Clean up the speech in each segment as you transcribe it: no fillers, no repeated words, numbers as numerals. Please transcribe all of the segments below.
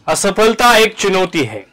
असफलता एक चुनौती है,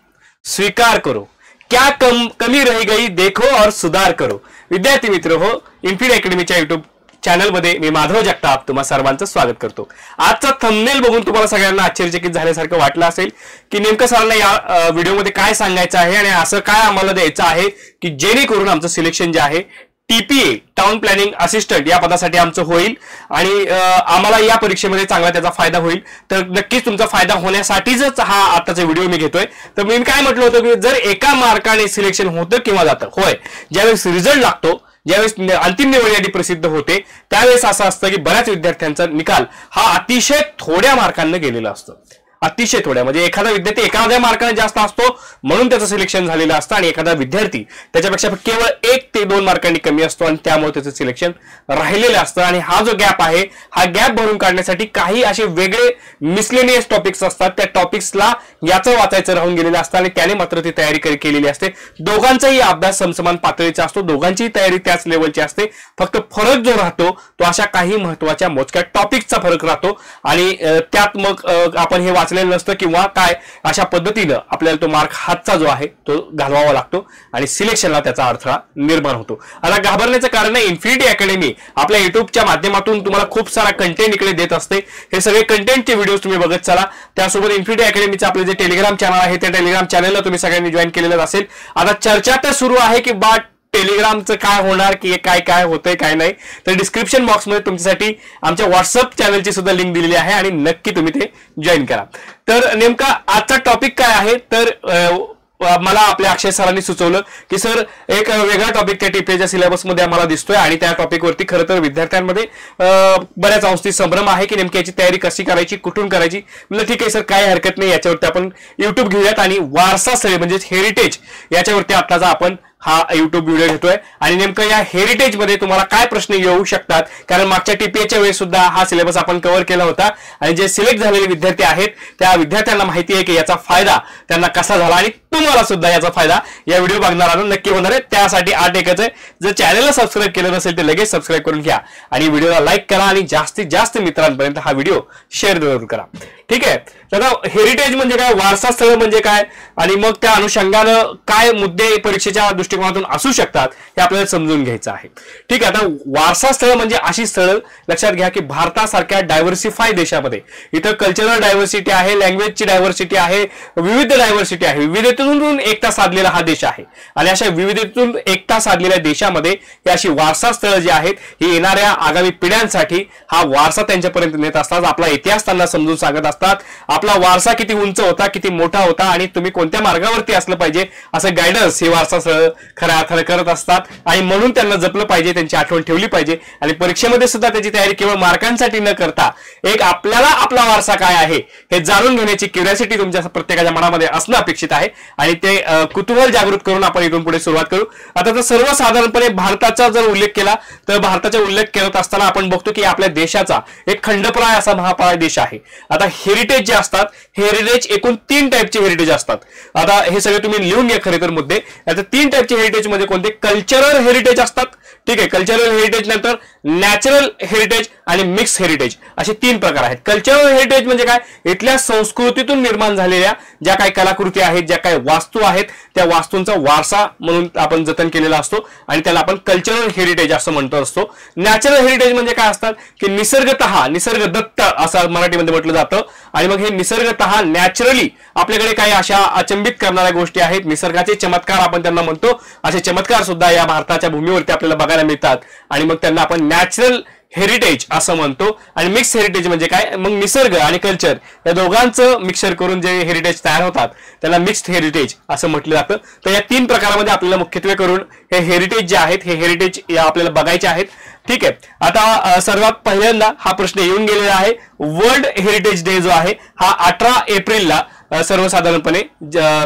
स्वीकार करो, क्या कमी रह गई देखो और सुधार करो। विद्यार्थी मित्र हो, इन्फिड अकॅडमीच्या युट्यूब चॅनल मध्ये मी माधव जगताप तुम्हा सर्वांचं स्वागत करतो। आजचा थंबनेल बघून तुम्हाला सगळ्यांना आश्चर्यचकित झाल्यासारखं वाटलं असेल की नेमकं सरांना या व्हिडिओमध्ये काय सांगायचं आहे आणि असं काय आम्हाला द्यायचं आहे की जेणेकरून आमचं सिलेक्शन जे आहे टीपीए टाउन प्लॅनिंग असिस्टंट या पदासाठी आमचं होईल आणि आम्हाला या परीक्षेमध्ये चांगला त्याचा फायदा होईल। तर नक्कीच तुमचा फायदा होण्यासाठीच हा आताचा व्हिडिओ मी घेतोय। तर मी काय म्हटलं होतं की जर एका मार्काने सिलेक्शन होतं किंवा जातं, होय, ज्यावेळेस रिझल्ट लागतो, ज्यावेळेस अंतिम निवड यादी प्रसिद्ध होते त्यावेळेस असं असतं की बऱ्याच विद्यार्थ्यांचा निकाल हा अतिशय थोड्या मार्कांना गेलेला असतो, अतिशय थोड्या, म्हणजे एखादा विद्यार्थी एखाद्या मार्काने जास्त असतो म्हणून त्याचं सिलेक्शन झालेलं असतं आणि एखादा विद्यार्थी त्याच्यापेक्षा केवळ 1 ते 2 मार्कांनी कमी असतो आणि त्यामुळे त्याचं सिलेक्शन राहिलेलं असतं। आणि हा जो गॅप आहे हा गॅप भरून काढण्यासाठी काही असे वेगळे मिसलेनियस टॉपिक्स असतात, त्या टॉपिक्सला याचं वाचायचं राहून गेलेलं असतं आणि त्याने मात्र ती तयारी केलेली असते। दोघांचाही अभ्यास समसमान पातळीचा असतो, दोघांचीही तयारी त्याच लेवलची असते, फक्त फरक जो राहतो तो अशा काही महत्त्वाच्या मोजक्या टॉपिक्सचा फरक राहतो आणि त्यात मग आपण हे वाचलेलं नसतं किंवा काय अशा पद्धतीनं आपल्याला तो मार्क हातचा जो आहे तो घालवावा लागतो आणि सिलेक्शनला त्याचा अडथळा निर्माण होतो। आता घाबरण्याचं कारण नाही, इन्फिनिटी अकॅडमी आपल्या युट्यूबच्या माध्यमातून तुम्हाला खूप सारा कंटेंट इकडे देत असते। हे सगळे कंटेंटचे व्हिडिओज तुम्ही बघत चला। त्यासोबत इन्फिनिटी अकॅडमीचं आपले जे टेलिग्राम चॅनल आहे त्या टेलिग्राम चॅनलला तुम्ही सगळ्यांनी जॉईन केलेलं असेल। आता चर्चा तर सुरू आहे की टेलिग्रामचं काय होणार की काय काय होतंय काय नाही, तर डिस्क्रिप्शन बॉक्समध्ये तुमच्यासाठी आमच्या व्हॉट्सअप चॅनलची सुद्धा लिंक दिलेली आहे आणि नक्की तुम्ही ते जॉईन करा। तर नेमका आजचा टॉपिक काय आहे, तर मला आपल्या अक्षय सरांनी सुचवलं की सर एक वेगळा टॉपिक त्या टीपीएच्या सिलेबसमध्ये आम्हाला दिसतोय आणि त्या टॉपिकवरती खरं तर विद्यार्थ्यांमध्ये बऱ्याच अंशी संभ्रम आहे की नेमकी याची तयारी कशी करायची, कुठून करायची। म्हणजे ठीक आहे सर, काय हरकत नाही, याच्यावरती आपण युट्यूब घेऊयात आणि वारसा स्थळे म्हणजे हेरिटेज याच्यावरती आताचा आपण हा युट्यूब व्हिडिओ घेतोय आणि नेमकं या हेरिटेज मध्ये तुम्हाला काय प्रश्न येऊ शकतात, कारण मागच्या टीपीएच्या वेळेस सुद्धा हा सिलेबस आपण कव्हर केला होता आणि जे सिलेक्ट झालेले विद्यार्थी आहेत त्या विद्यार्थ्यांना माहिती आहे की याचा फायदा त्यांना कसा झाला आणि तुम्हाला सुद्धा याचा फायदा या व्हिडिओ बघणाऱ्यांना नक्की होणार आहे। त्यासाठी एकच आहे, जर चॅनलला सबस्क्राईब केलं नसेल तर लगेच सबस्क्राईब करून घ्या आणि व्हिडिओला लाईक करा आणि जास्तीत जास्त मित्रांपर्यंत हा व्हिडिओ शेअर जरूर करा, ठीक आहे। तर हेरिटेज म्हणजे काय, वारसा स्थळ म्हणजे काय आणि मग त्या अनुषंगानं काय मुद्दे परीक्षेच्या दृष्टिकोनातून असू शकतात हे आपल्याला समजून घ्यायचं आहे, ठीक आहे। आता वारसा स्थळ म्हणजे अशी स्थळ, लक्षात घ्या की भारतासारख्या डायव्हर्सिफाय देशामध्ये इथं कल्चरल डायव्हर्सिटी आहे, लँग्वेजची डायव्हर्सिटी आहे, विविध डायव्हर्सिटी आहे, विविधतेतून एकता साधलेला हा देश आहे आणि अशा विविधतेतून एकता साधलेल्या देशामध्ये ही अशी वारसा स्थळं जी आहेत ही येणाऱ्या आगामी पिढ्यांसाठी हा वारसा त्यांच्यापर्यंत नेत असतात, आपला इतिहास त्यांना समजून सांगत असतात, आपला वारसा किती उंच होता, किती मोठा होता आणि तुम्ही कोणत्या मार्गावरती असलं पाहिजे असं गायडन्स हे वारसा स्थळ खऱ्या अर्थाने करत असतात आणि म्हणून त्यांना जपलं पाहिजे, त्यांची आठवण ठेवली पाहिजे आणि परीक्षेमध्ये सुद्धा त्याची तयारी केवळ मार्कांसाठी न करता एक आपल्याला आपला वारसा काय आहे हे जाणून घेण्याची क्युरिओसिटी तुमच्या प्रत्येकाच्या मनामध्ये असणं अपेक्षित आहे आणि ते कुतूहल जागृत करून आपण इथून पुढे सुरुवात करू। आता तर सर्वसाधारणपणे भारताचा जर उल्लेख केला तर भारताचा उल्लेख करत असताना आपण बघतो की आपल्या देशाचा एक खंडप्राय असा महापाय देश आहे। आता हेरिटेज जे असतात, हेरिटेज एकूण 3 टाईपचे हेरिटेज असतात। आता हे सगळे तुम्ही लिहून घ्या खरे तर मुद्दे। आता 3 टाईपचे हेरिटेज मध्ये कोणते, कल्चरल हेरिटेज असतात, ठीक आहे, कल्चरल हेरिटेज नंतर नॅचरल हेरिटेज आणि मिक्स हेरिटेज असे 3 प्रकार आहेत। कल्चरल हेरिटेज म्हणजे काय, इथल्या संस्कृतीतून निर्माण झालेल्या ज्या काही कलाकृती आहेत, ज्या काही वास्तू आहेत त्या वास्तूंचा वारसा म्हणून आपण जतन केलेला असतो आणि त्याला आपण कल्चरल हेरिटेज असं म्हणतो असतो। नॅचरल हेरिटेज म्हणजे काय असतात की निसर्गतः, निसर्गदत्त असं मराठीमध्ये म्हटलं जातं आणि मग हे निसर्गतः नॅचरली आपल्याकडे काही अशा अचंबित करणाऱ्या गोष्टी आहेत, निसर्गाचे चमत्कार आपण त्यांना म्हणतो, असे चमत्कार सुद्धा या भारताच्या भूमीवरती आपल्याला बघायला मिळतात आणि मग त्यांना आपण नॅचरल हेरिटेज असं म्हणतो। आणि मिक्स हेरिटेज म्हणजे काय, मग निसर्ग आणि कल्चर या दोघांचं मिक्सर करून जे हेरिटेज तयार होतात त्याला मिक्स्ड हेरिटेज असं म्हटलं जातं। तर या 3 प्रकारामध्ये आपल्याला मुख्यत्वे करून हे हेरिटेज जे आहेत हे हेरिटेज या आपल्याला बघायचे आहेत, ठीक आहे। आता सर्वात पहिल्यांदा हा प्रश्न येऊन गेलेला आहे, वर्ल्ड हेरिटेज डे जो आहे हा 18 एप्रिलला सर्वसाधारणपणे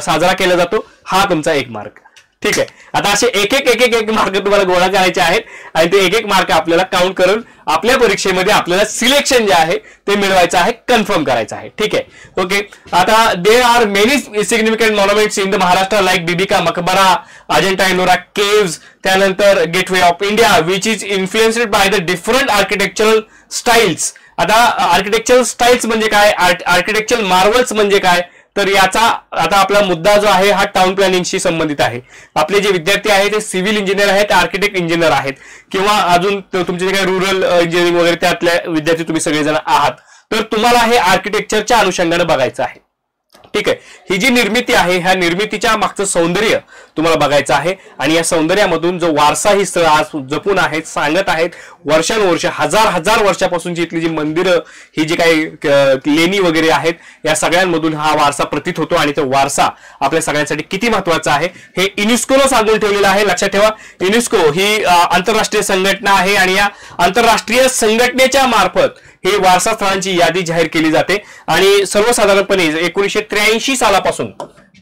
साजरा केला जातो, हा तुमचा 1 मार्क, ठीक आहे। आता असे एक मार्क तुम्हाला गोळा करायचे आहेत आणि ते एक मार्क आपल्याला काउंट करून आपल्या परीक्षेमध्ये आपल्याला सिलेक्शन जे आहे ते मिळवायचं आहे, कन्फर्म करायचं आहे, ठीक आहे, ओके। आता there are many significant monuments in the Maharashtra like Bibi ka Maqbara, Ajanta Ellora caves, त्यानंतर gateway of India which is influenced by the different architectural styles आता आर्किटेक्चरल स्टाईल्स म्हणजे काय, आर्किटेक्चरल मार्वल्स म्हणजे काय, तर याचा आता आपला मुद्दा जो आहे हा टाउन प्लॅनिंगशी संबंधित आहे. आपले जे विद्यार्थी आहेत ते सिव्हिल इंजिनियर आहेत, आर्किटेक्ट इंजिनियर आहेत, किंवा अजून तुमचे जे काही रुरल इंजिनिअरिंग वगैरे त्यातले विद्यार्थी तुम्ही सगळेजण आहात, तर तुम्हाला हे आर्किटेक्चरच्या अनुषंगाने बघायचं आहे. ठीक आहे, ही जी निर्मिती आहे ह्या निर्मितीच्या मागचं सौंदर्य तुम्हाला बघायचं आहे. आणि या सौंदर्यामधून जो वारसा ही स्थळ आज जपून आहेत, सांगत आहेत, वर्षानुवर्ष हजार वर्षापासूनची इथली जी मंदिरं, ही जी काही लेणी वगैरे आहेत, या सगळ्यांमधून हा वारसा प्रतीत होतो. आणि तो वारसा आपल्या सगळ्यांसाठी किती महत्वाचा आहे हे युनेस्कोनं सांगून ठेवलेलं आहे. लक्षात ठेवा, युनेस्को ही आंतरराष्ट्रीय संघटना आहे आणि या आंतरराष्ट्रीय संघटनेच्या मार्फत ही वारसा स्थळांची यादी जाहीर केली जाते. आणि सर्वसाधारणपणे 1983 सालापासून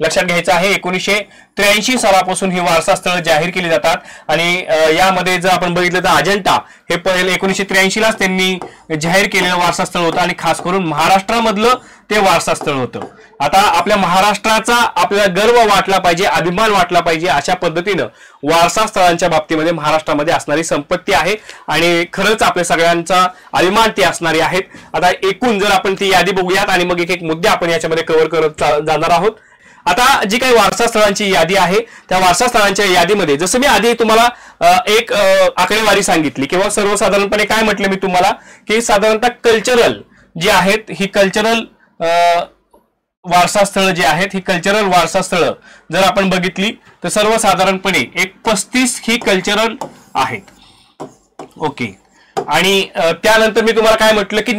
लक्षात घ्यायचं आहे, 1983 सालापासून ही वारसा स्थळं जाहीर केली जातात. आणि यामध्ये जर आपण बघितलं तर अजंठा हे पहिले 1983 लाच त्यांनी जाहीर केलेलं वारसा स्थळ होतं आणि खास करून महाराष्ट्रामधलं ते वारसा स्थळ होतं. आता आपल्या महाराष्ट्राचा आपल्याला गर्व वाटला पाहिजे, अभिमान वाटला पाहिजे, अशा पद्धतीनं वारसा स्थळांच्या बाबतीमध्ये महाराष्ट्रामध्ये असणारी संपत्ती आहे आणि खरंच आपल्या सगळ्यांचा अभिमान ती असणारी आहेत. आता एकूण जर आपण ती यादी बघूयात आणि मग एक मुद्दे आपण याच्यामध्ये कव्हर करत जाणार आहोत. आता जी काही वारसा स्थळांची यादी आहे त्या वारसा स्थळांच्या यादीमध्ये जसं मी आधी तुम्हाला एक आकडेवारी सांगितली किंवा सर्वसाधारणपणे काय म्हटलं मी तुम्हाला की साधारणतः कल्चरल जी आहेत ही कल्चरल वारसा स्थळं जी आहेत ही कल्चरल वारसा स्थळं जर आपण बघितली तर सर्वसाधारणपणे एक 35 ही कल्चरल आहेत. ओके, आणि त्यानंतर मी तुम्हाला काय म्हटलं की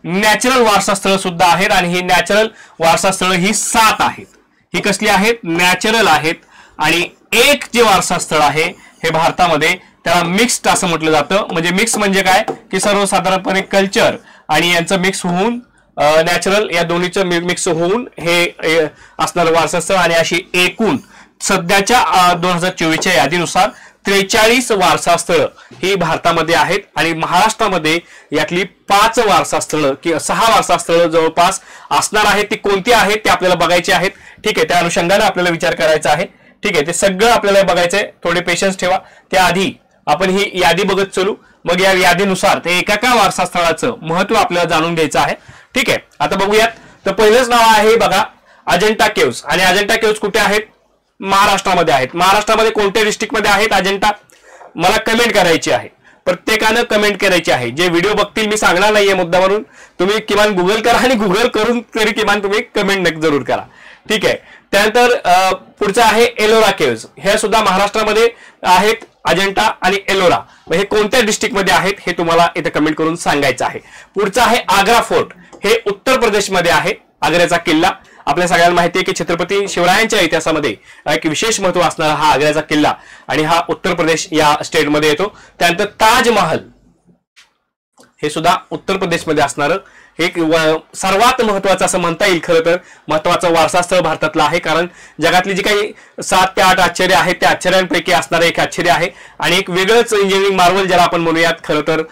नॅचरल वारसा स्थळं सुद्धा आहेत आणि ही नॅचरल वारसा स्थळं ही 7 आहेत. ही कसली आहेत, नॅचरल आहेत. आणि एक जे वारसा स्थळ आहे हे भारतामध्ये त्याला मिक्स्ड असं म्हटलं जातं. म्हणजे मिक्स म्हणजे काय की सर्वसाधारणपणे कल्चर आणि यांचं मिक्स होऊन नॅचरल या दोन्हीचं मिक्स होऊन हे असणारं वारसा स्थळ. आणि अशी एकूण सध्याच्या 2024च्या यादीनुसार 43 वारसा स्थळं ही भारतामध्ये आहेत आणि महाराष्ट्रामध्ये यातली 5 वारसा स्थळं किंवा 6 वारसा स्थळं जवळपास असणार आहेत. ती कोणती आहेत ते आपल्याला बघायची आहेत. ठीक आहे, त्या अनुषंगाने आपल्याला विचार करायचा आहे. ठीक आहे, ते सगळं आपल्याला बघायचंय, थोडे पेशन्स ठेवा. त्याआधी आपण ही यादी बघत चलू, मग या यादीनुसार ते एका वारसा स्थळाचं महत्व आपल्याला जाणून घ्यायचं आहे. ठीक आहे, आता बघूयात. तर पहिलंच नाव आहे बघा अजंठा केव्स. आणि अजंठा केव्स कुठे आहेत, महाराष्ट्रामध्ये आहेत. महाराष्ट्रामध्ये कोणत्या डिस्ट्रिक्टमध्ये आहेत अजंठा, मला कमेंट करायची आहे, प्रत्येकानं कमेंट करायची आहे. जे व्हिडिओ बघतील मी सांगणार नाहीये मुद्दा म्हणून, तुम्ही किमान गुगल करा आणि गुगल करून तरी किमान तुम्ही कमेंट जरूर करा. ठीक आहे, त्यानंतर पुढचं आहे एलोरा केव्स. हे सुद्धा महाराष्ट्रामध्ये आहेत अजंठा आणि एलोरा. हे कोणत्या डिस्ट्रिक्टमध्ये आहेत हे तुम्हाला इथे कमेंट करून सांगायचं आहे. पुढचं आहे आग्रा फोर्ट. हे उत्तर प्रदेशमध्ये आहे. आग्र्याचा किल्ला आपल्या सगळ्यांना माहिती आहे की छत्रपती शिवरायांच्या इतिहासामध्ये एक विशेष महत्व असणारा हा आग्र्याचा किल्ला आणि हा उत्तर प्रदेश या स्टेटमध्ये येतो. त्यानंतर ताजमहल हे सुद्धा उत्तर प्रदेशमध्ये असणारं एक सर्वात महत्वाचं असं म्हणता येईल खरं तर महत्वाचं वारसा स्थळ भारतातलं आहे. कारण जगातली जी काही 7 ते 8 आश्चर्य आहेत त्या आश्चर्यांपैकी असणारं एक आश्चर्य आहे आणि एक वेगळंच इंजिनिअरिंग मार्वल ज्याला आपण म्हणूयात, खरं तर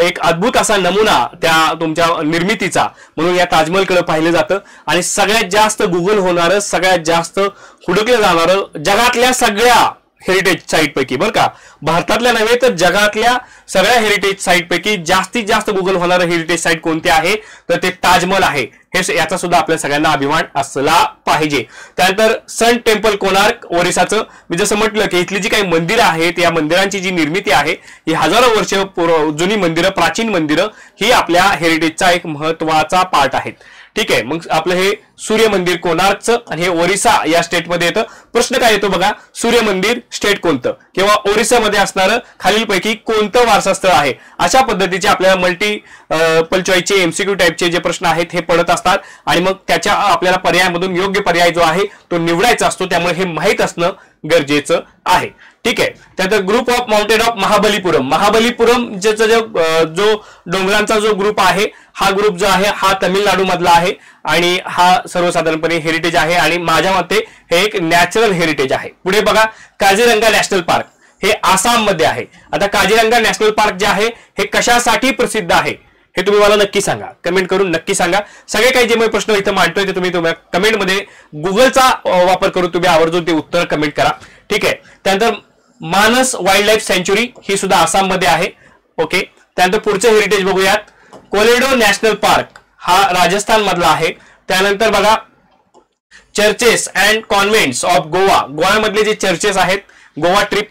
एक अद्भुत असा नमुना त्या तुमच्या निर्मितीचा म्हणून या ताजमहलकडे पाहिलं जातं. आणि सगळ्यात जास्त गुगल होणारं, सगळ्यात जास्त हुडकलं जाणारं जगातल्या सगळ्या हेरिटेज साईट पैकी, बरं का, भारतातल्या नव्हे तर जगातल्या सगळ्या हेरिटेज साईट पैकी जास्तीत जास्त गुगल होणारं हेरिटेज साईट कोणते आहे तर ते ताजमहल आहे. हे याचा सुद्धा आपल्या सगळ्यांना अभिमान असला पाहिजे. त्यानंतर सन टेम्पल कोणार्क ओरिसाचं मी जसं म्हटलं की इथली जी काही मंदिरं आहेत या मंदिरांची जी निर्मिती आहे ही हजारो वर्ष जुनी मंदिरं, प्राचीन मंदिरं ही आपल्या हेरिटेजचा एक महत्वाचा पार्ट आहेत. ठीक आहे, मग आपलं हे सूर्य मंदिर कोणार्कचं आणि हे ओरिसा या स्टेटमध्ये येतं. प्रश्न काय येतो बघा, सूर्य मंदिर स्टेट कोणतं किंवा ओरिसामध्ये असणारं खालीलपैकी कोणतं वारसा स्थळ आहे, अशा पद्धतीचे आपल्याला मल्टिपल चॉईसचे एमसीक्यू टाईपचे जे प्रश्न आहेत हे पडत असतात आणि मग त्याच्या आपल्याला पर्यायामधून योग्य पर्याय जो आहे तो निवडायचा असतो. त्यामुळे हे माहीत असणं गरजेचं आहे. ठीक आहे, त्यानंतर group of mountain of Mahabalipuram जो डोंगरांचा जो ग्रुप आहे हा ग्रुप जो आहे हा तमिळनाडू मधला आहे आणि हा सर्वसाधारणपणे हेरिटेज आहे आणि माझ्या मते हे एक नॅचरल हेरिटेज आहे. पुढे बघा काझीरंगा नॅशनल पार्क हे आसाम मध्ये आहे. आता काझीरंगा नॅशनल पार्क जे आहे हे कशासाठी प्रसिद्ध आहे हे तुम्ही मला नक्की सांगा, कमेंट करून नक्की सांगा. सगळे काही जे मी प्रश्न इथं मांडतोय ते तुम्ही कमेंटमध्ये गुगलचा वापर करून तुम्ही आवर्जून ते उत्तर कमेंट करा. ठीक आहे, त्यानंतर मानस वाईल्ड लाईफ सँच्युरी ही सुद्धा आसाममध्ये आहे. ओके, त्यानंतर पुढचं हेरिटेज बघूयात कोलेडो नॅशनल पार्क हा राजस्थान मधला आहे. त्यानंतर बघा चर्चेस अँड कॉन्व्हेंट्स ऑफ गोवा, गोव्यामधले जे चर्चेस आहेत, गोवा ट्रिप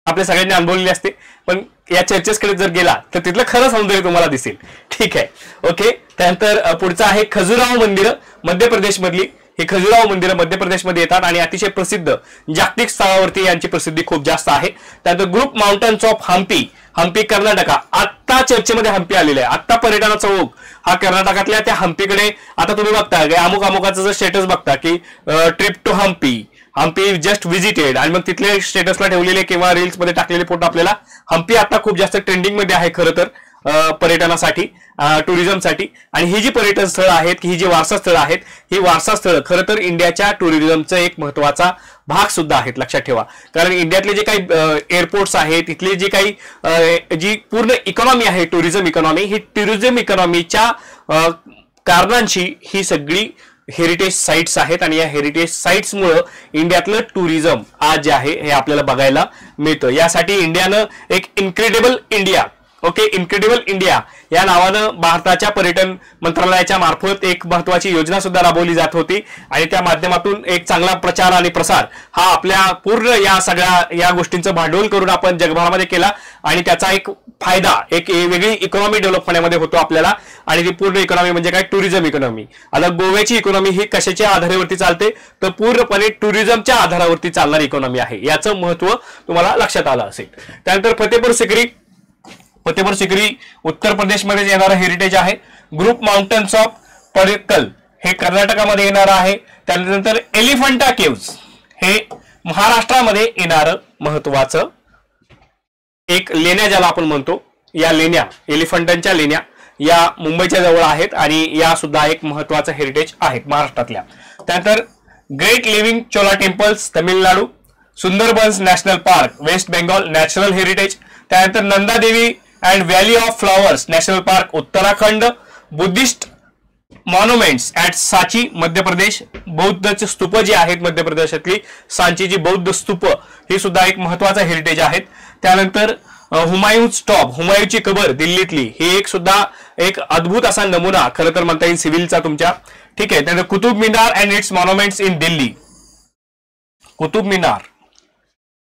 आपल्या सगळ्यांनी अनुभवलेली असते, पण या चर्चेसकडे जर गेला तर तिथलं खरं सौंदर्य तुम्हाला दिसेल. ठीक आहे, ओके. त्यानंतर पुढचं आहे खजुराहो मंदिरं, मध्य प्रदेश मधली. हे खजुराहो मंदिरं मध्य प्रदेशमध्ये येतात आणि अतिशय प्रसिद्ध जागतिक स्तरावरती यांची प्रसिद्धी खूप जास्त आहे. त्यानंतर group mountains of Hampi, Hampi Karnataka. आत्ता चर्चेमध्ये हम्पी आलेला आहे, आत्ता पर्यटनाचा ओघ हा कर्नाटकातल्या त्या हम्पीकडे. आता तुम्ही बघता अमुक अमुकाचं जर स्टेटस बघता की trip to Hampi, Hampi just visited, आणि मग तिथले स्टेटसला ठेवलेले किंवा रील्स मध्ये टाकलेले फोटो आपल्याला. हम्पी आता खूप जास्त ट्रेंडिंग मध्ये आहे खरं तर पर्यटनासाठी, टुरिझमसाठी. आणि ही जी पर्यटन स्थळं आहेत, ही जी वारसा स्थळं आहेत, ही वारसा स्थळं खरं तर इंडियाच्या टुरिझमचा एक महत्वाचा भाग सुद्धा आहेत, लक्षात ठेवा. कारण इंडियातले जे काही एअरपोर्ट्स आहेत, तिथले जे काही जी पूर्ण इकॉनॉमी आहे, टुरिझम इकॉनॉमी, ही टुरिझम इकॉनॉमीच्या कारणांशी ही सगळी हेरिटेज साइट्स आहेत. आणि या हेरिटेज साइट्समुळे इंडियातलं टुरिझम आज जे आहे हे आपल्याला बघायला मिळतं. यासाठी इंडियानं एक incredible India, okay, incredible India या नावानं भारताच्या पर्यटन मंत्रालयाच्या मार्फत एक महत्वाची योजना सुद्धा राबवली जात होती. आणि त्या माध्यमातून एक चांगला प्रचार आणि प्रसार हा आपल्या पूर्ण या सगळ्या या गोष्टींचं भांडवल करून आपण जगभरामध्ये केला. आणि त्याचा एक फायदा एक वेगळी इकॉनॉमी डेव्हलप होण्यामध्ये होतो आपल्याला. आणि ती पूर्ण इकॉनॉमी म्हणजे काय, टुरिझम इकॉनॉमी. आता गोव्याची इकॉनॉमी ही कशाच्या आधारावरती चालते, तर पूर्णपणे टुरिझमच्या आधारावरती चालणारी इकॉनॉमी आहे. याचं महत्व तुम्हाला लक्षात आलं असेल. त्यानंतर फतेपूर सिकरी, फतेपूर सिकरी उत्तर प्रदेशमध्ये येणारं हेरिटेज आहे. ग्रुप माउंटन्स ऑफ पडेक्कल हे कर्नाटकामध्ये येणारं आहे. त्यानंतर एलिफंटा केव्स हे महाराष्ट्रामध्ये येणारं महत्वाचं एक लेण्या ज्याला आपण म्हणतो, या लेण्या एलिफंटांच्या लेण्या या मुंबईच्या जवळ आहेत आणि या सुद्धा एक महत्वाचं हेरिटेज आहेत महाराष्ट्रातल्या. त्यानंतर great living Chola temples Tamil Nadu, Sundarbans national park West Bengal national heritage. त्यानंतर Nanda Devi and valley of flowers national park Uttarakhand, Buddhist monuments at Sanchi Madhya Pradesh, बौद्ध स्तूप जी आहेत मध्य प्रदेशातली सांची जी बौद्ध स्तूप ही सुद्धा एक महत्वाचा हेरिटेज आहेत. त्यानंतर हुमायून्स टॉप, हुमायूची कबर दिल्लीतली, ही एक सुद्धा एक अद्भुत असा नमुना खरं तर म्हणता येईल सिव्हिलचा तुमच्या. ठीक आहे. त्यानंतर Qutub Minar and its monuments in Delhi, Qutub Minar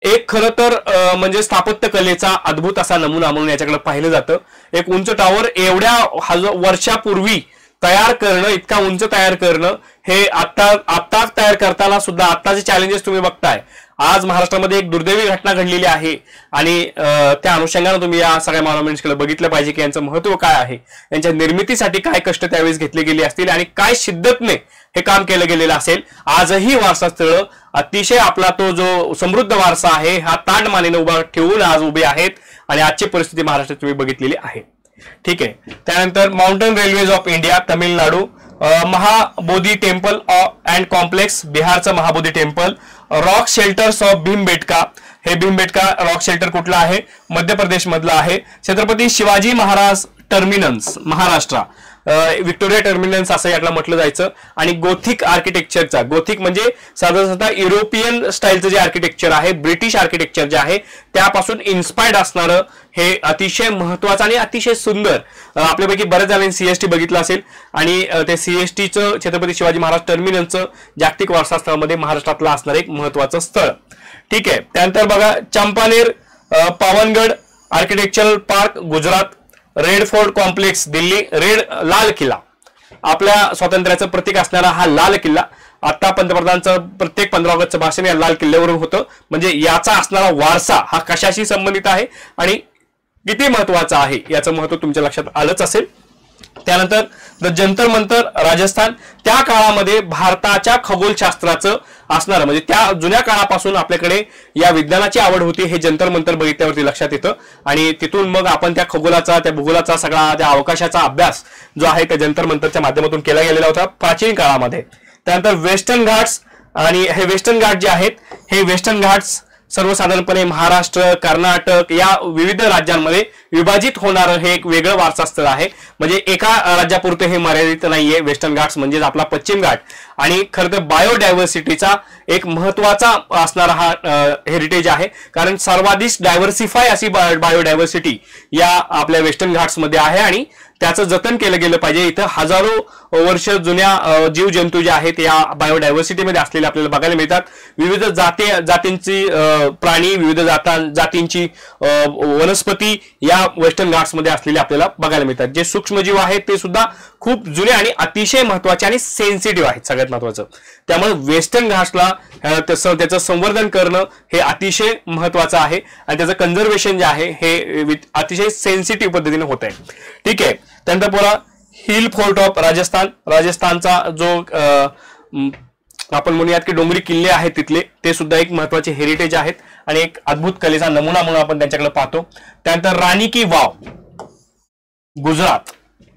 एक खरं तर म्हणजे स्थापत्य कलेचा अद्भुत असा नमुना म्हणून याच्याकडे पाहिलं जातं. एक उंच टावर एवढ्या वर्षापूर्वी तयार करणं, इतका उंच तयार करणं, हे आता तयार करताना सुद्धा आत्ताचे चॅलेंजेस तुम्ही बघताय. आज महाराष्ट्रामध्ये एक दुर्दैवी घटना घडलेली आहे आणि त्या अनुषंगाने तुम्ही या सगळ्या मॉन्युमेंट्सकडे बघितलं पाहिजे की यांचं महत्व काय आहे, यांच्या निर्मितीसाठी काय कष्ट त्यावेळेस घेतले गेले असतील आणि काय शिद्दतने हे काम केलं गेलेलं असेल. आजही वारसा स्थळ अतिशय आपला तो जो समृद्ध वारसा आहे हा ताडमानेने उभा ठेवून आज उभे आहेत आणि आजची परिस्थिती महाराष्ट्रात तुम्ही बघितलेली आहे. ठीक आहे. त्यानंतर mountain railways of India Tamil Nadu, Mahabodhi temple and complex बिहारचं Mahabodhi temple, rock shelters of Bhimbetka, हे भीमबेटका रॉक शेल्टर कुठलं आहे, मध्य प्रदेश मधलं आहे. Chhatrapati Shivaji Maharaj terminus Maharashtra, Victoria terminus असं याला म्हटलं जायचं. आणि गोथिक आर्किटेक्चरचा, गोथिक म्हणजे साधारणतः युरोपियन स्टाईलचं जे आर्किटेक्चर आहे, ब्रिटिश आर्किटेक्चर जे आहे त्यापासून इन्स्पायर्ड असणारं हे अतिशय महत्वाचं आणि अतिशय सुंदर, आपल्यापैकी बऱ्याच जणांनी सीएसटी बघितलं असेल आणि ते सीएसटीचं छत्रपती शिवाजी महाराज टर्मिनसचं जागतिक वारसा स्थळामध्ये महाराष्ट्रातलं असणारं एक महत्वाचं स्थळ. ठीक आहे. त्यानंतर बघा Champaner Pavagadh architectural park Gujarat, red fort complex Delhi, लाल किल्ला आपल्या स्वातंत्र्याचं प्रतीक असणारा हा लाल किल्ला. आता पंतप्रधानांचं प्रत्येक 15 ऑगस्टचं भाषण या लाल किल्ल्यावरून होतं. म्हणजे याचा असणारा वारसा हा कशाशी संबंधित आहे आणि किती महत्वाचा आहे याचं महत्व तुमच्या लक्षात आलंच असेल. त्यानंतर द जंतर मंतर राजस्थान, त्या काळामध्ये भारताच्या खगोलशास्त्राचं असणारं म्हणजे त्या जुन्या काळापासून आपल्याकडे या विज्ञानाची आवड होती हे जंतर मंतर बघितल्यावरती लक्षात येतं. आणि तिथून मग आपण त्या खगोलाचा, त्या भूगोलाचा सगळा त्या अवकाशाचा अभ्यास जो आहे त्या जंतर मंतरच्या माध्यमातून केला गेलेला होता प्राचीन काळामध्ये. त्यानंतर वेस्टर्न घाट्स, आणि हे वेस्टर्न घाट जे आहेत हे वेस्टर्न घाट्स सर्वसाधारणपणे महाराष्ट्र, कर्नाटक या विविध राज्यांमध्ये विभाजित होणारं हे एक वेगळं वारसा स्थळ आहे. म्हणजे एका राज्यापुरते हे मर्यादित नाहीये वेस्टर्न घाट्स म्हणजे आपला पश्चिम घाट. आणि खरं तर बायोडायव्हर्सिटीचा एक महत्वाचा असणारा हा हेरिटेज आहे. कारण सर्वाधिक डायव्हर्सिफाय अशी बायोडायव्हर्सिटी या आपल्या वेस्टर्न घाट्स मध्ये आहे आणि त्याचं जतन केलं गेलं पाहिजे. इथं हजारो वर्ष जुन्या जीवजंतू जे आहेत या बायोडायव्हर्सिटीमध्ये असलेले आपल्याला बघायला मिळतात. विविध जातींची प्राणी, विविध जातींची वनस्पती या वेस्टर्न घाट्समध्ये असलेले आपल्याला बघायला मिळतात. जे सूक्ष्मजीव आहेत ते सुद्धा खूप जुने आणि अतिशय महत्वाचे आणि सेन्सिटिव्ह आहेत सगळ्यात महत्वाचं. त्यामुळे वेस्टर्न घाट्सला त्याचं संवर्धन करणं हे अतिशय महत्वाचं आहे आणि त्याचं कन्झर्वेशन जे आहे हे अतिशय सेन्सिटिव्ह पद्धतीने होत आहे. ठीक आहे. त्यानंतर बोला हिल फोर्ट ऑफ राजस्थान. राजस्थानचा जो आपण म्हणूयात की डोंगरी किल्ले आहेत तिथले ते सुद्धा एक महत्वाचे हेरिटेज आहेत आणि एक अद्भुत कलेचा नमुना म्हणून आपण त्यांच्याकडे पाहतो. त्यानंतर राणी की वाव,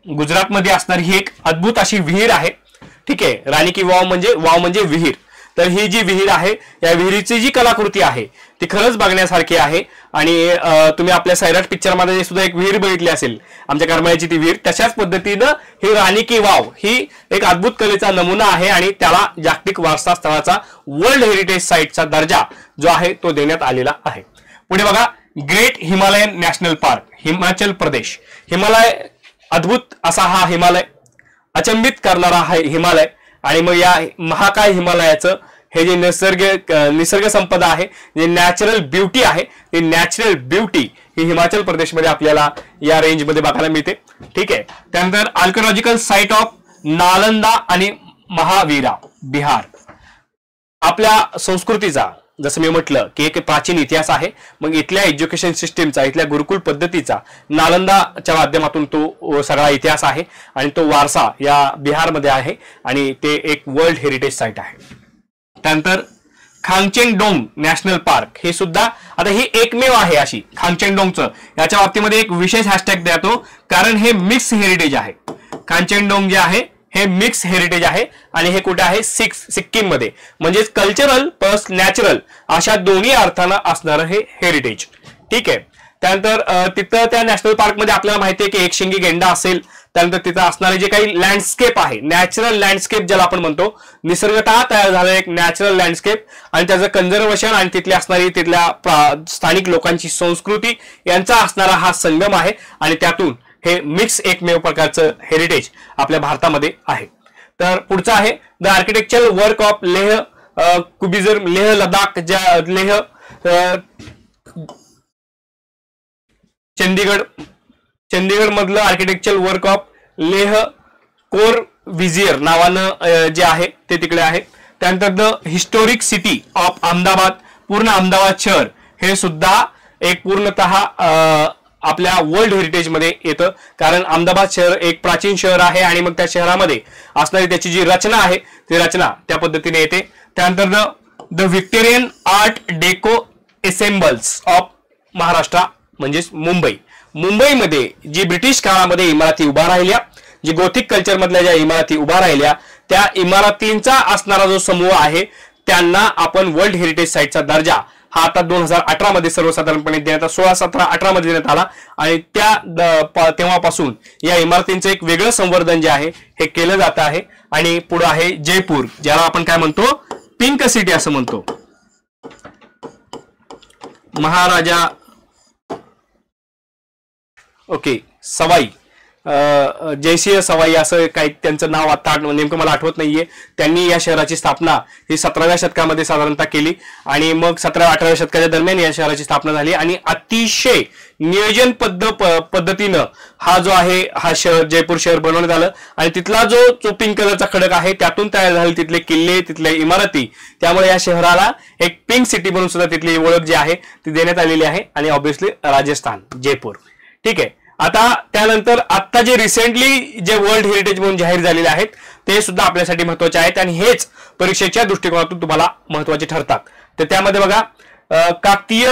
गुजरातमध्ये असणारी ही एक अद्भुत अशी विहीर आहे. ठीक आहे. राणी की वाव म्हणजे विहीर. तर ही जी विहीर आहे या विहिरीची जी कलाकृती आहे ती खरंच बघण्यासारखी आहे आणि तुम्ही आपल्या सैराट पिक्चरमध्ये सुद्धा एक विहीर बघितली असेल, आमच्या करमाळ्याची ती विहीर. तशाच पद्धतीनं ही राणी की वाव ही एक अद्भुत कलेचा नमुना आहे आणि त्याला जागतिक वारसा स्थळाचा वर्ल्ड हेरिटेज साईटचा दर्जा जो आहे तो देण्यात आलेला आहे. पुढे बघा great Himalayan national park, Himachal Pradesh. Himalaya अद्भुत असा हा हिमालय, अचंबित करणारा हा हिमालय आणि मग या महाकाय हिमालयाचं हे जे निसर्ग संपदा आहे, जे नॅचरल ब्युटी आहे, ती नॅचरल ब्युटी ही हिमाचल प्रदेशमध्ये आपल्याला या रेंजमध्ये बघायला मिळते. ठीक आहे. त्यानंतर आर्किओलॉजिकल साईट ऑफ नालंदा आणि महावीरा, बिहार. आपल्या संस्कृतीचा जसं मी म्हटलं की एक प्राचीन इतिहास आहे. मग इथल्या एज्युकेशन सिस्टीमचा, इथल्या गुरुकुल पद्धतीचा नालंदाच्या माध्यमातून तो सगळा इतिहास आहे आणि तो वारसा या बिहारमध्ये आहे आणि ते एक वर्ल्ड हेरिटेज साईट आहे. त्यानंतर खांगचेंगडोंग नॅशनल पार्क हे सुद्धा आता ही एकमेव आहे अशी खांगचेंगडोंगचं. याच्या बाबतीमध्ये एक विशेष हॅशटॅग देतो कारण हे मिक्स हेरिटेज आहे. खांगचेंगडोंग जे आहे हे मिक्स हेरिटेज आहे आणि हे कुठे आहे सिक्कीम मध्ये. म्हणजे कल्चरल प्लस नॅचरल अशा दोन्ही अर्थानं असणारं हे हेरिटेज. ठीक आहे. त्यानंतर तिथं त्या नॅशनल पार्क मध्ये आपल्याला माहिती आहे की एकशिंगी गेंडा असेल. त्यानंतर तिथं असणारे जे काही लँडस्केप आहे, नॅचरल लँडस्केप ज्याला आपण म्हणतो, निसर्गतः तयार झालेलं एक नॅचरल लँडस्केप आणि त्याचं कन्झर्वेशन आणि तिथल्या स्थानिक लोकांची संस्कृती यांचा असणारा हा संगम आहे आणि त्यातून हे मिक्स एकमेव प्रकारचं हेरिटेज आपल्या भारतामध्ये आहे. तर पुढचं आहे the architectural work of Le Corbusier, Leh Ladakh, Leh Chandigarh मधलं architectural work of Le Corbusier नावानं जे आहे ते तिकडे आहे. त्यानंतर the historic city of Ahmedabad, पूर्ण अहमदाबाद शहर हे सुद्धा एक पूर्णतः आपल्या वर्ल्ड हेरिटेज मध्ये येतं कारण अहमदाबाद शहर एक प्राचीन शहर आहे आणि मग त्या शहरामध्ये असणारी त्याची जी रचना आहे ती रचना त्या पद्धतीने येते. त्यानंतर the Victorian art deco ensembles of Maharashtra म्हणजेच मुंबईमध्ये जी ब्रिटिश काळामध्ये इमारती उभा राहिल्या, जी गोथिक कल्चर मधल्या ज्या इमारती उभा राहिल्या त्या इमारतींचा असणारा जो समूह आहे त्यांना आपण वर्ल्ड हेरिटेज साईटचा दर्जा हा आता 2018 मध्ये सर्वसाधारणपणे देण्यात 16, 17, 18 मध्ये देण्यात आला आणि तेव्हापासून या इमारतींचं एक वेगळं संवर्धन जे आहे हे केलं जात आहे. आणि पुढे आहे जयपूर, ज्याला आपण काय म्हणतो पिंक सिटी असं म्हणतो. महाराजा सवाई जयसिंह सवाई असं काही त्यांचं नाव आता नेमकं मला आठवत नाहीये. त्यांनी या शहराची स्थापना ही 17व्या शतकामध्ये साधारणतः केली आणि मग 17-18व्या शतकाच्या दरम्यान या शहराची स्थापना झाली आणि अतिशय नियोजन पद्धतीनं हा जो आहे हा शहर जयपूर शहर बनवण्यात आलं आणि तिथला जो पिंक कलरचा खडक आहे त्यातून तयार झाले तिथले किल्ले, तिथल्या इमारती, त्यामुळे या शहराला एक पिंक सिटी म्हणून सुद्धा तिथली ओळख जी आहे ती देण्यात आलेली आहे आणि ऑब्व्हियसली राजस्थान जयपूर. ठीक आहे. आता त्यानंतर आता जे रिसेंटली जे वर्ल्ड हेरिटेज म्हणून जाहीर झालेले आहेत ते सुद्धा आपल्यासाठी महत्वाचे आहेत आणि हेच परीक्षेच्या दृष्टिकोनातून तुम्हाला महत्वाचे ठरतात. तर त्यामध्ये बघा काकतीय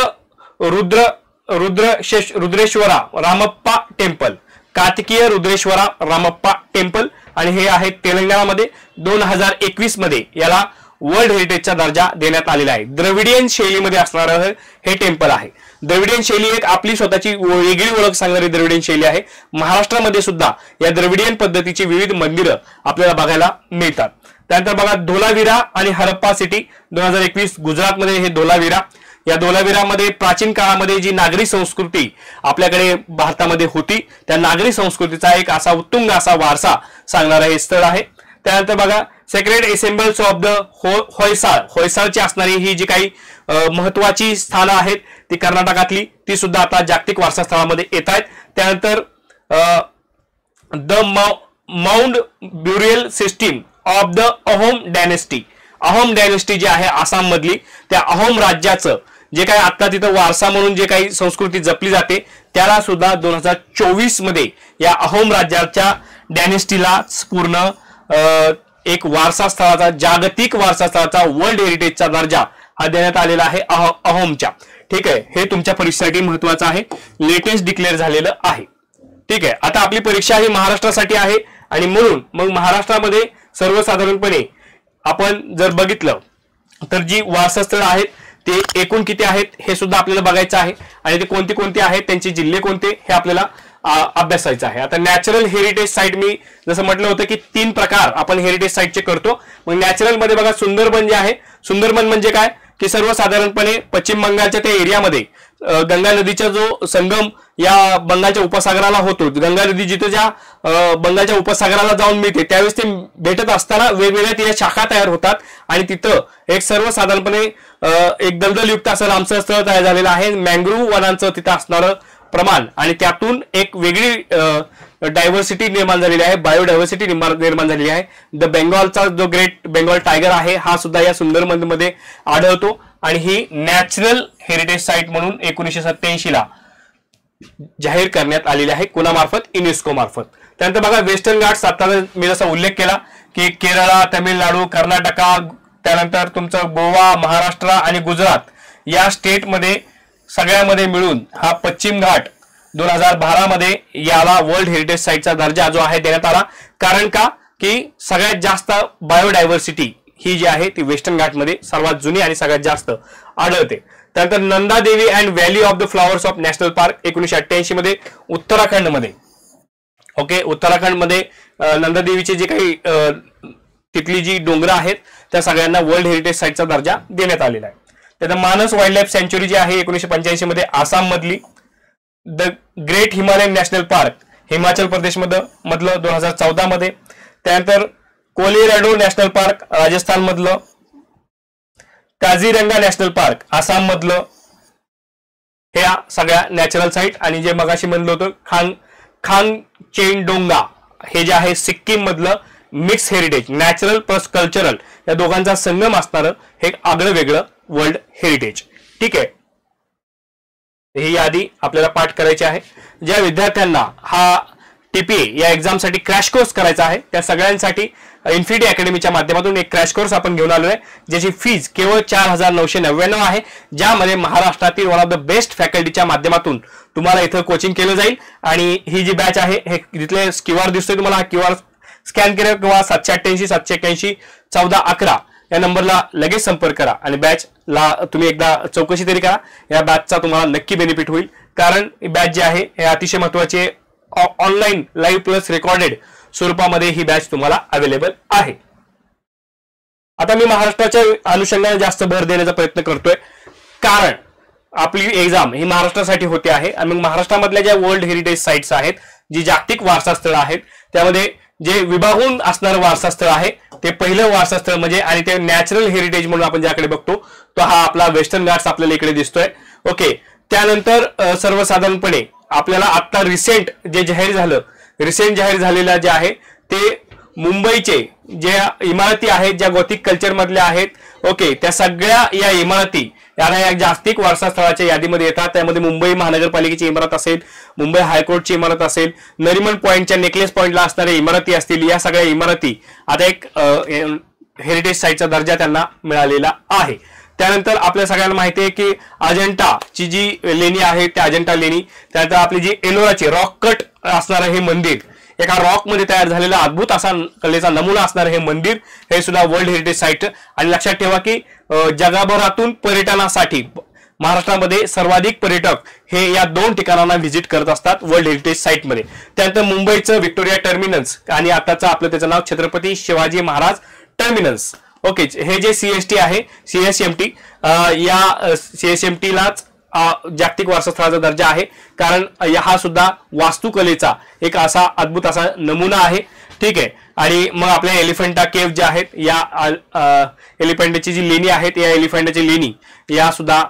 रुद्रेश्वरा रामप्पा टेम्पल, कार्तिकीय रुद्रेश्वरा रामप्पा टेम्पल आणि हे आहे तेलंगणामध्ये. 2021 मध्ये याला वर्ल्ड हेरिटेजचा दर्जा देण्यात आलेला आहे. द्रविडियन शैलीमध्ये असणारं हे टेम्पल आहे. द्रविडियन शैली एक आपली स्वतःची वेगळी ओळख सांगणारी द्रविडियन शैली आहे. महाराष्ट्रामध्ये सुद्धा या द्रविडियन पद्धतीची विविध मंदिरं आपल्याला बघायला मिळतात. त्यानंतर बघा धोलावीरा आणि हरप्पा सिटी 2021 गुजरातमध्ये हे धोलावीरा. या धोलावीरामध्ये प्राचीन काळामध्ये जी नागरी संस्कृती आपल्याकडे भारतामध्ये होती त्या नागरी संस्कृतीचा एक असा उत्तुंग असा वारसा सांगणारं हे स्थळ आहे। त्यानंतर बघा सेक्रेड असेंबल्स ऑफ द होयसाळची असणारी ही जी काही महत्वाची स्थानं आहेत ती कर्नाटकातली ती सुद्धा आता जागतिक वारसा स्थळामध्ये येत आहेत। त्यानंतर the mount burial system of the Ahom dynasty जी आहे आसाम मधली त्या अहोम राज्याचं जे काही आता तिथं वारसा म्हणून जे काही संस्कृती जपली जाते त्याला सुद्धा 2024 मध्ये या अहोम राज्याच्या डायनेस्टीला पूर्ण एक वारसा स्थळाचा जागतिक वारसा स्थळाचा वर्ल्ड हेरिटेजचा दर्जा हा देण्यात आलेला आहे अहोमच्या। ठीक आहे, हे तुमच्या परीक्षेसाठी महत्वाचं आहे, लेटेस्ट डिक्लेअर झालेलं आहे। ठीक आहे, आता आपली परीक्षा ही महाराष्ट्रासाठी आहे आणि म्हणून मग महाराष्ट्रामध्ये सर्वसाधारणपणे आपण जर बघितलं तर जी वारसास्थळ आहेत ते एकूण किती आहेत हे सुद्धा आपल्याला बघायचं आहे आणि ते कोणते कोणते आहेत त्यांचे जिल्हे कोणते हे आपल्याला अभ्यासायचं आहे। आता नॅचरल हेरिटेज साईट मी जसं म्हटलं होतं की 3 प्रकार आपण हेरिटेज साईटचे करतो। मग नॅचरल मध्ये बघा सुंदरबन जे आहे, सुंदरबन म्हणजे काय की सर्वसाधारणपणे पश्चिम बंगालच्या त्या एरियामध्ये गंगा नदीचा जो संगम या बंगालच्या उपसागराला होतो, गंगा नदी जिथे ज्या बंगालच्या उपसागराला जाऊन मिळते त्यावेळेस ते भेटत असताना वेगवेगळ्या तिच्या शाखा तयार होतात आणि तिथं एक सर्वसाधारणपणे एक दलदलयुक्त असं रामसर स्थळ तयार झालेलं आहे। मँग्रोव्ह वनांचं तिथं असणारं प्रमाण आणि त्यातून एक वेगळी डायव्हर्सिटी निर्माण झालेली आहे, बायोडायव्हर्सिटी निर्माण झालेली आहे। द बेंगॉलचा जो ग्रेट बेंगॉल टायगर आहे हा सुद्धा या सुंदरबन मध्ये आढळतो आणि ही नॅचरल हेरिटेज साईट म्हणून 1987 ला जाहीर करण्यात आलेली आहे, कोणामार्फत? युनेस्को मार्फत। त्यानंतर बघा वेस्टर्न घाट्स, आता मी जसा उल्लेख केला की केरळ, तामिळनाडू, कर्नाटका, त्यानंतर तुमचं गोवा, महाराष्ट्र आणि गुजरात या स्टेटमध्ये सगळ्यामध्ये मिळून हा पश्चिम घाट 2012 मध्ये याला वर्ल्ड हेरिटेज साईटचा दर्जा जो आहे देण्यात आला। कारण का की सगळ्यात जास्त बायोडायव्हर्सिटी ही जी आहे ती वेस्टर्न घाटमध्ये सर्वात जुनी आणि सगळ्यात जास्त आढळते। त्यानंतर Nanda Devi and valley of the flowers of national park 1988 मध्ये उत्तराखंड मध्ये, ओके, उत्तराखंड मध्ये नंदा देवीचे जे काही तिथली जी डोंगर आहेत त्या सगळ्यांना वर्ल्ड हेरिटेज साईटचा दर्जा देण्यात आलेला आहे। त्यानंतर मानस वाईल्ड लाईफ सँच्युरी जी आहे 1985 मध्ये आसाम मधली, the great Himalayan national park Himachal Pradesh मधलं 2014 मध्ये, त्यानंतर कोलेराडो नॅशनल पार्क राजस्थान मधलं, काझीरंगा नॅशनल पार्क आसाम मधलं, ह्या सगळ्या नॅचरल साईट। आणि जे मगाशी म्हणलं होतं खांगचेंडोंगा हे जे आहे सिक्कीम मधलं mix heritage, natural plus cultural या दोघांचा संगम असणारं हे आगळं वेगळं वर्ल्ड हेरिटेज। ठीक आहे, ही यादी आपल्याला पाठ करायची आहे। ज्या विद्यार्थ्यांना हा टीपीए या एक्झाम साठी क्रॅश कोर्स करायचा आहे त्या सगळ्यांसाठी इन्फिनिटी अकॅडमीच्या माध्यमातून एक क्रॅश कोर्स आपण घेऊन आलो आहे, ज्याची फीज केवळ 4999 आहे, ज्यामध्ये महाराष्ट्रातील वन ऑफ द बेस्ट फॅकल्टीच्या माध्यमातून तुम्हाला इथं कोचिंग केलं जाईल। आणि ही जी बॅच आहे हे तिथले क्यूआर दिसतोय तुम्हाला, हा क्यूआर स्कॅन केला किंवा 788 781 1411 या नंबरला लगेच संपर्क करा आणि बॅच ला तुम्ही एकदा चौकशी तरी करा। या बॅचचा तुम्हाला नक्की बेनिफिट होईल, कारण ही बॅच जी आहे हे अतिशय महत्त्वाची ऑनलाईन लाईव्ह प्लस रेकॉर्डेड स्वरूपामध्ये ही बॅच तुम्हाला अवेलेबल आहे। आता मी महाराष्ट्राच्या अनुषंगाने जास्त भर देण्याचा प्रयत्न करतोय, कारण आपली एक्झाम ही महाराष्ट्रासाठी होते आहे आणि मग महाराष्ट्रामधल्या ज्या वर्ल्ड हेरिटेज साईट्स आहेत जी जागतिक वारसा स्थळ आहेत त्यामध्ये जे विभागून असणारं वारसा स्थळ आहे ते पहिलं वारसा स्थळ म्हणजे आणि ते नॅचरल हेरिटेज म्हणून आपण ज्याकडे बघतो तो हा आपला वेस्टर्न घाट्स आपल्याला इकडे दिसतोय। ओके, त्यानंतर सर्वसाधारणपणे आपल्याला आता रिसेंट जाहीर झालेला जे आहे ते मुंबईचे ज्या इमारती आहेत ज्या गॉथिक कल्चर मधल्या आहेत, ओके, त्या सगळ्या या इमारती या जागतिक वारसा स्थळाच्या यादीमध्ये येतात। त्यामध्ये मुंबई महानगरपालिकेची इमारत असेल, मुंबई हायकोर्टची इमारत असेल, नरिमन पॉइंटच्या नेकलेस पॉइंटला असणाऱ्या इमारती असतील, या सगळ्या इमारती आता एक हेरिटेज साईटचा दर्जा त्यांना मिळालेला आहे। त्यानंतर आपल्या सगळ्यांना माहिती आहे की अजंठाची जी लेणी आहे त्या अजंठा लेणी, त्यानंतर आपली जी एलोराची रॉक कट असणारं हे मंदिर, एका रॉक मध्ये तयार झालेला अद्भुत असा कलेचा नमुना असणारं हे मंदिर, हे सुद्धा वर्ल्ड हेरिटेज साईट। आणि लक्षात ठेवा की जगभरातून पर्यटनासाठी महाराष्ट्रामध्ये सर्वाधिक पर्यटक हे या 2 ठिकाणांना व्हिजिट करत असतात वर्ल्ड हेरिटेज साईट मध्ये। त्यानंतर मुंबईचं व्हिक्टोरिया टर्मिनस आणि आताचं आपलं त्याचं नाव छत्रपती शिवाजी महाराज टर्मिनस, ओके, हे जे CST आहे, CSMT, या CSMT लाच जागतिक वारसा स्थळाचा दर्जा आहे, कारण हा सुद्धा वास्तुकलेचा एक असा अद्भुत असा नमुना आहे. ठीक आहे. आणि मग आपल्या एलिफंटा केव्ह ज्या आहेत, या एलिफंटाची जी लेणी आहेत, या एलिफंटाची लेणी या सुद्धा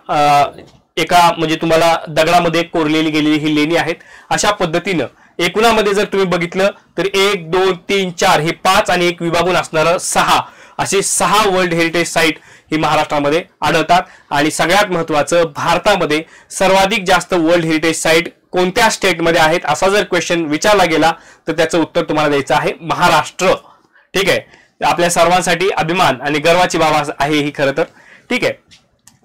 एका म्हणजे तुम्हाला दगडामध्ये कोरलेली गेलेली ही लेणी आहेत. अशा पद्धतीनं एकूणामध्ये जर तुम्ही बघितलं तर 1 2 3 4 हे 5 आणि एक विभागून असणारं 6 असे 6 वर्ल्ड हेरिटेज साईट ही महाराष्ट्रामध्ये आढळतात. आणि सगळ्यात महत्वाचं, भारतामध्ये सर्वाधिक जास्त वर्ल्ड हेरिटेज साईट कोणत्या स्टेटमध्ये आहेत असा जर क्वेश्चन विचारला गेला तर त्याचं उत्तर तुम्हाला द्यायचं आहे महाराष्ट्र. ठीक आहे. आपल्या सर्वांसाठी अभिमान आणि गर्वाची बाब आहे ही खरं तर. ठीक आहे.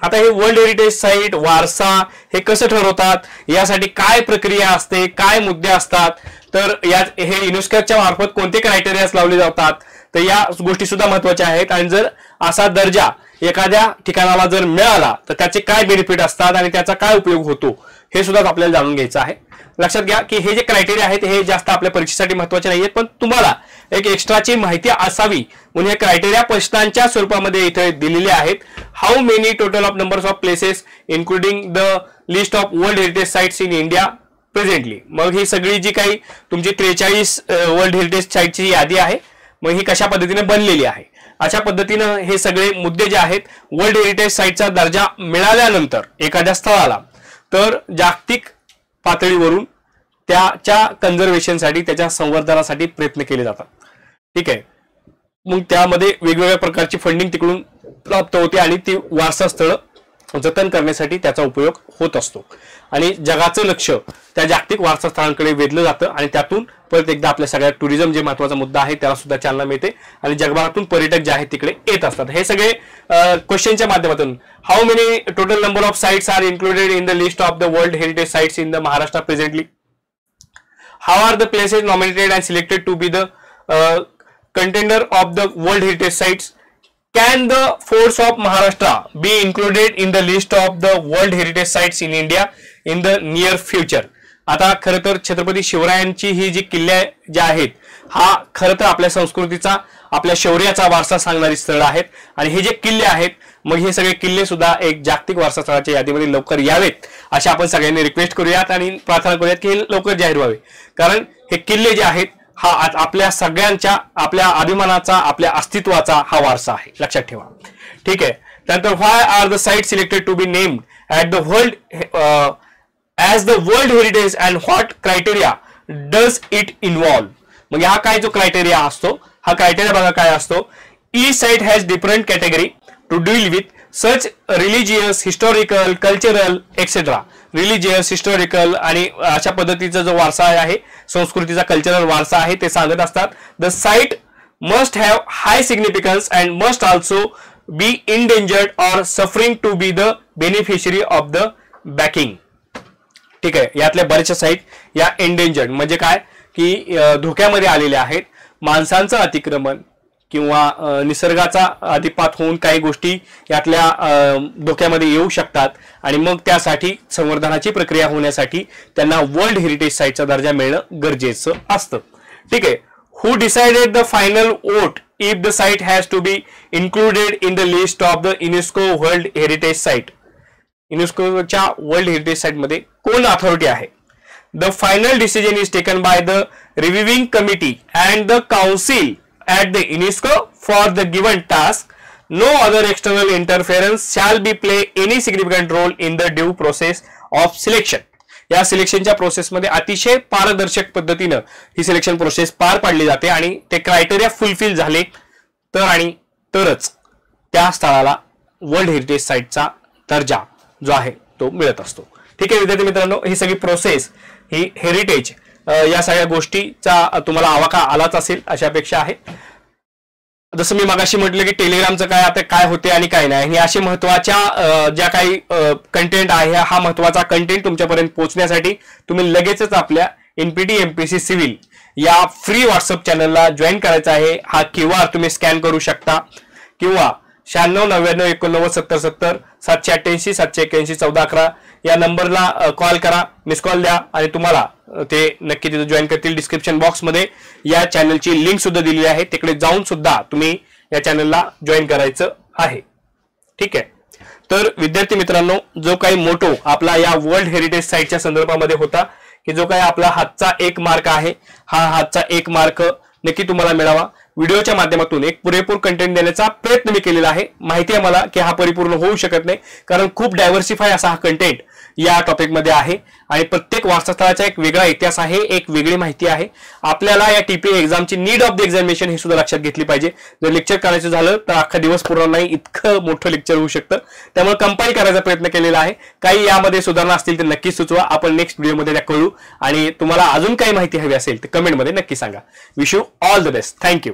आता हे वर्ल्ड हेरिटेज साईट वारसा हे कसं ठरवतात, यासाठी काय प्रक्रिया असते, काय मुद्दे असतात, तर यात हे युनेस्कोच्या मार्फत कोणते क्रायटेरियाज लावले जातात, तर या गोष्टी सुद्धा महत्वाच्या आहेत. आणि जर असा दर्जा एखाद्या ठिकाणाला जर मिळाला तर त्याचे काय बेनिफिट असतात आणि त्याचा काय उपयोग होतो हे सुद्धा आपल्याला जाणून घ्यायचं आहे. लक्षात घ्या की हे जे क्रायटेरिया आहेत हे जास्त आपल्या परीक्षेसाठी महत्वाचे नाहीयेत, पण तुम्हाला एक एक्स्ट्राची माहिती असावी म्हणून हे क्रायटेरिया प्रश्नांच्या स्वरूपामध्ये इथे दिलेले आहेत. How many total of numbers of places including the list of world heritage sites in India presently. मग ही सगळी जी काही तुमची 43 वर्ल्ड हेरिटेज साइटची यादी आहे, मग ही कशा पद्धतीने बनलेली आहे. अशा पद्धतीनं हे सगळे मुद्दे जे आहेत, वर्ल्ड हेरिटेज साइटचा दर्जा मिळाल्यानंतर एखाद्या स्थळाला तर जागतिक पातळीवरून त्याच्या कन्झर्वेशनसाठी, त्याच्या संवर्धनासाठी प्रयत्न केले जातात. ठीक आहे. मग त्यामध्ये वेगवेगळ्या प्रकारची फंडिंग तिकडून प्राप्त होते आणि ती वारसा स्थळ जतन करण्यासाठी त्याचा उपयोग होत असतो. आणि जगाचं लक्ष त्या जागतिक वारसा स्थळांकडे वेधलं जातं आणि त्यातून परत एकदा आपल्या सगळ्या टुरिझम जे महत्वाचा मुद्दा आहे त्याला सुद्धा चालना मिळते आणि जगभरातून पर्यटक जे आहेत तिकडे येत असतात. हे सगळे क्वेश्चनच्या माध्यमातून how many total number of sites are included in the list of the world heritage sites in the Maharashtra presently. How are the places nominated and selected to be the contender of the World Heritage Sites. Can the forts of Maharashtra be included in the list of the World Heritage Sites in India in the near future? आता खरं तर छत्रपती शिवरायांची ही जी किल्ले ज्या आहेत हा खरं तर आपल्या संस्कृतीचा, आपल्या शौर्याचा वारसा सांगणारी स्थळ आहेत. आणि हे जे किल्ले आहेत, मग हे सगळे किल्ले सुद्धा एक जागतिक वारसा स्थळाच्या यादीमध्ये लवकर यावेत अशा आपण सगळ्यांनी रिक्वेस्ट करूयात आणि प्रार्थना करूयात की हे लवकर जाहीर व्हावे. कारण हे किल्ले जे आहेत हा आपल्या सगळ्यांच्या, आपल्या अभिमानाचा, आपल्या अस्तित्वाचा हा वारसा आहे, लक्षात ठेवा. ठीक आहे. त्यानंतर why are the site selected to be named at the world as the world heritage and what criteria does it involve. मग हा काय जो क्रायटेरिया असतो, हा क्रायटेरिया बघा काय असतो. ई site has different category to deal with such religious, historical, cultural etcetera. Religious, historical आणि अशा पद्धतीचा जो वारसा आहे, संस्कृतीचा कल्चरल वारसा आहे, ते सांगत असतात. The site must have high significance and must also be endangered or suffering to be the beneficiary of the backing. ठीक आहे. यातल्या बऱ्याचशा साईट या एंडेंजर्ड म्हणजे काय की धोक्यामध्ये आलेल्या आहेत. माणसांचं अतिक्रमण किंवा निसर्गाचा अतिपात होऊन काही गोष्टी यातल्या धोक्यामध्ये येऊ शकतात आणि मग त्यासाठी संवर्धनाची प्रक्रिया होण्यासाठी त्यांना वर्ल्ड हेरिटेज साईटचा दर्जा मिळणं गरजेचं असतं. ठीक आहे. Who decided the final vote if the site has to be included in the list of the UNESCO world heritage site. युनेस्कोच्या वर्ल्ड हेरिटेज साइट मध्ये कोण अथॉरिटी आहे? The final decision is taken by the reviewing committee and the council at the UNESCO for the given task. No other external interference shall be play any significant role in the due process of selection. या सिलेक्शनच्या प्रोसेसमध्ये अतिशय पारदर्शक पद्धतीनं ही selection process पार पाडली जाते आणि ते क्रायटेरिया फुलफिल झाले तर आणि तरच त्या स्थळाला वर्ल्ड हेरिटेज साइटचा दर्जा जो आहे तो मिळत असतो. ठीक आहे विद्यार्थी मित्रांनो, ही सगळी प्रोसेस ही हेरिटेज या सगळ्या गोष्टीचा तुम्हाला आवाका आलाच असेल अशा अपेक्षा आहे. जसं मी मगाशी म्हटलं की टेलिग्रामचं काय आता काय होते आणि काय नाही, हे असे महत्वाच्या ज्या काही कंटेंट आहे हा महत्वाचा कंटेंट तुमच्यापर्यंत पोहोचण्यासाठी तुम्ही लगेचच आपल्या NPT MPC सिव्हिल या फ्री व्हॉट्सअप चॅनलला जॉईन करायचा आहे. हा QR तुम्ही स्कॅन करू शकता किंवा 9699897070 788 781 1411 या नंबरला कॉल करा, मिस कॉल द्या आणि तुम्हाला ते नक्की तिथे जॉईन करतील. डिस्क्रिप्शन बॉक्समध्ये या चॅनलची लिंक सुद्धा दिलेली आहे, तिकडे जाऊन सुद्धा तुम्ही या चॅनलला जॉईन करायचं आहे. ठीक आहे. तर विद्यार्थी मित्रांनो, जो काही मोटो आपला या वर्ल्ड हेरिटेज साईटच्या संदर्भामध्ये होता की जो काही आपला हातचा 1 मार्क आहे, हा हातचा 1 मार्क नक्की तुम्हाला मिळावा. व्हिडिओच्या माध्यमातून एक पुरेपूर कंटेंट देण्याचा प्रयत्न मी केलेला आहे. माहिती आहे मला की हा परिपूर्ण होऊ शकत नाही, कारण खूप डायव्हर्सिफाय असा हा कंटेंट या टॉपिकमध्ये आहे आणि प्रत्येक वास्तस्थळाचा एक वेगळा इतिहास आहे, एक वेगळी माहिती आहे. आपल्याला या टीपी एक्झामची नीड ऑफ द एक्झामिनेशन हे सुद्धा लक्षात घेतली पाहिजे. जर लेक्चर करायचं झालं तर अख्खा दिवस पूर्ण नाही, इतकं मोठं लेक्चर होऊ शकतं. त्यामुळे कंपाईल करायचा प्रयत्न केलेला आहे. काही यामध्ये सुधारणा असतील तर नक्की सुचवा, आपण नेक्स्ट व्हिडिओमध्ये त्या कळू. आणि तुम्हाला अजून काही माहिती हवी असेल तर कमेंटमध्ये नक्की सांगा. Wish you all the best. Thank you.